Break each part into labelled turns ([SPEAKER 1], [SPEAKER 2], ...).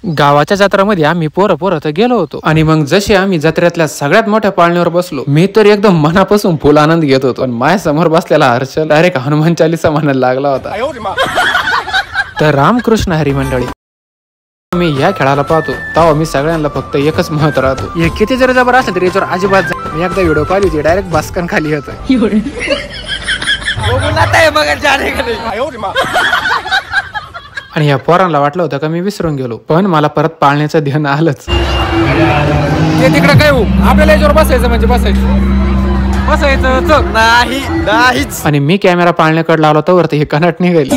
[SPEAKER 1] गावाच्या जत्रामध्ये आम्ही पोरं तर गेलो होतो आणि मग जसे आम्ही जत्रेतल्या सगळ्यात मोठ्या पाळण्यावर बसलो, मी तर एकदम मनापासून फुल आनंद घेत होतो. पण माझ्या समोर बसलेला हर्षल डायरेक्ट हनुमान चालीसा म्हणायला लागला होता. तर रामकृष्ण हरी मंडळी, मी या खेळाला पाहतो तेव्हा मी सगळ्यांना फक्त एकच म्हणत राहतो, हे किती जरी जबर असेल तरी याच्यावर अजिबात मी एकदा व्हिडिओ पाहिली होती, डायरेक्ट बास्कन खाली होतं. आणि या पोरांना वाटलं होतं का मी विसरून गेलो, पण मला परत पाळण्याचं ध्यान आलंच. ते तिकडे काय हो, आपल्याला याच्यावर बसायचं म्हणजे बसायचं नाहीच. आणि मी कॅमेरा पाळण्याकडे लावला तर वरती हे कनाट निघाली.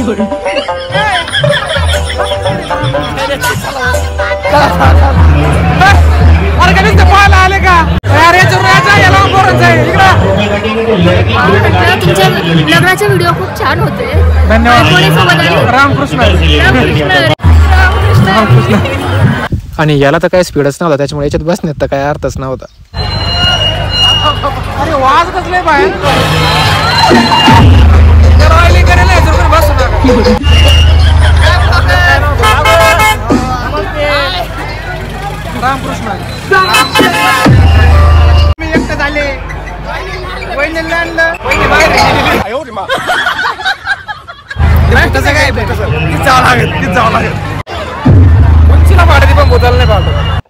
[SPEAKER 1] आले का
[SPEAKER 2] लग्नाचे व्हिडिओ खूप छान होते.
[SPEAKER 1] धन्यवाद. रामकृष्ण. आणि याला तर काही स्पीडच नव्हता, त्याच्यामुळे याच्यात बसण्यात तर काही अर्थच नव्हता. अरे वाज कसले बाहेर रामकृष्ण. मी एकटं झाले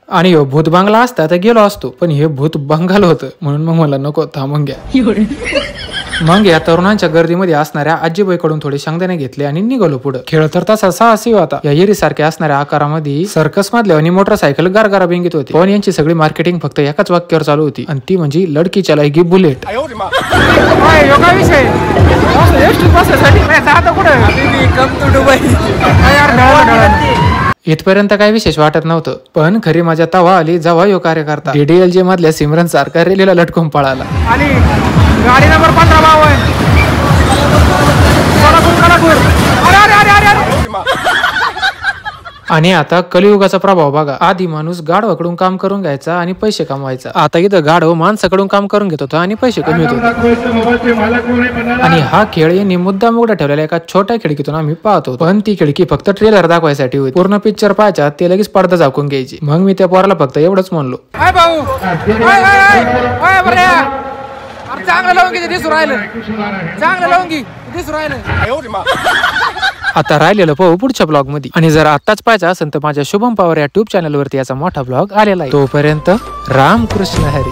[SPEAKER 1] आणि हो भूत बंगला असता तर गेलो असतो, पण हे भूत बंगाल होतं म्हणून मग मला नको, थांबून घ्या. मग या तरुणांच्या गर्दीमध्ये असणाऱ्या आजीबाईकडून थोडे शेंगदाणे घेतले आणि निघालो पुढे. खेळ तर तसा साहसी होता. या येरी सारख्या असणाऱ्या आकारामध्ये सर्कस मधल्या आणि मोटरसायकल गारगारा बेंगीत होती, पण यांची सगळी मार्केटिंग फक्त एकाच वाक्यावर चालू होती, आणि ती म्हणजे लडकी चलाएगी बुलेट. इथपर्यंत काही विशेष वाटत नव्हतं, पण खरी मजा तवा आली जेव्हा यो कार्यकर्ता DDLJ मधल्या सिमरन सारखा रेलीला लटकून पळाला. आणि गाडी नंबर 15 आणि आता कलियुगाचा प्रभाव बघा. आधी माणूस गाढवाकडून काम करून घ्यायचा आणि पैसे कमवायचा, आता इथं गाढव माणसाकडून काम करून घेत होता आणि पैसे कमी होत होते. आणि हा खेळ यांनी मुद्दाम उघडा ठेवलेला एका छोट्या खिडकीतून आम्ही पाहतो, पण ती खिडकी फक्त ट्रेलर दाखवायसाठी होती. पूर्ण पिक्चर पाहायचा ते लगेच पडदा झाकून घ्यायची. मग मी त्या पोराला फक्त एवढंच म्हणलो, चांगलं लवंगी दिसू राहिलं, चांगलं लवंगी दिसू राहिलं. आता राहिलेलं पाहू पुढच्या ब्लॉग मध्ये. आणि जर आताच पाहायचं असेल तर माझ्या शुभम पवार या ट्यूब चॅनल वरती याचा मोठा ब्लॉग आलेला आहे. तोपर्यंत रामकृष्ण हरी.